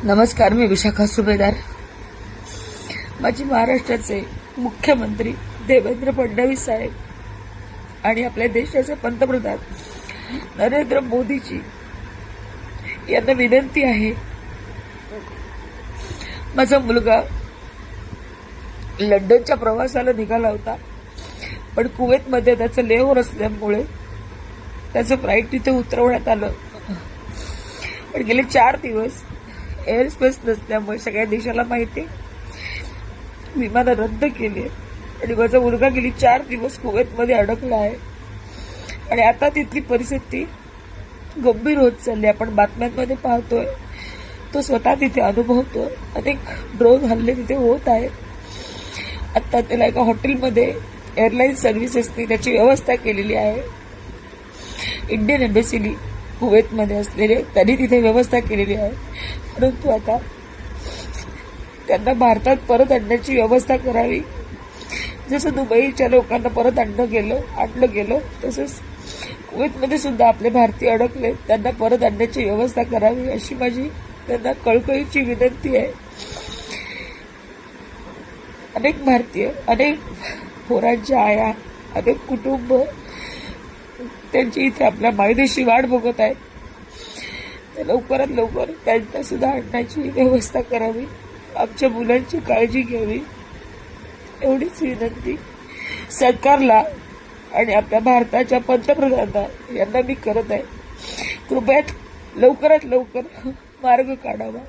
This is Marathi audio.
नमस्कार, मी विशाखा सुभेदार. माझी महाराष्ट्राचे मुख्यमंत्री देवेंद्र फडणवीस साहेब आणि आपल्या देशाचे पंतप्रधान नरेंद्र मोदीजी यांना विनंती आहे. माझा मुलगा लंडनच्या प्रवासाला निघाला होता, पण कुवेतमध्ये त्याचं लेओव्हर असल्यामुळे त्याचं फ्लाईट तिथे उतरवण्यात आलं. पण गेले 4 दिवस एअर स्पेस नसल्यामुळे सगळ्या देशाला माहिती विमानं रद्द केली आणि माझा मुलगा गेली 4 दिवस कुवेतमध्ये अडकला आहे. आणि आता तिथली परिस्थिती गंभीर होत चालली. आपण बातम्यांमध्ये पाहतोय, तो स्वतः तिथे अनुभवतोय. अनेक ड्रोन हल्ले तिथे होत आहेत. आता त्याला एका हॉटेलमध्ये एअरलाईन सर्व्हिसेसनी त्याची व्यवस्था केलेली आहे. इंडियन एम्बेसीनी कुवेतमध्ये असलेले त्यांनी तिथे व्यवस्था केलेली आहे. परंतु आता त्यांना भारतात परत आणण्याची व्यवस्था करावी. जसं दुबईच्या लोकांना परत आणलं गेलं तसंच कुवेतमध्ये सुद्धा आपले भारतीय अडकले, त्यांना परत आणण्याची व्यवस्था करावी अशी माझी त्यांना कळकळीची विनंती आहे. अनेक भारतीय, अनेक पोरांच्या आया, अनेक कुटुंब त्यांची इथे आपल्या मायदेशी वाट बघत आहेत. तर लवकरात लवकर त्यांना सुद्धा आणण्याची व्यवस्था करावी. आमच्या मुलांची काळजी घ्यावी एवढीच विनंती सरकारला आणि आपल्या भारताच्या पंतप्रधानांना यांना मी करत आहे. कृपया लवकरात लवकर मार्ग काढावा.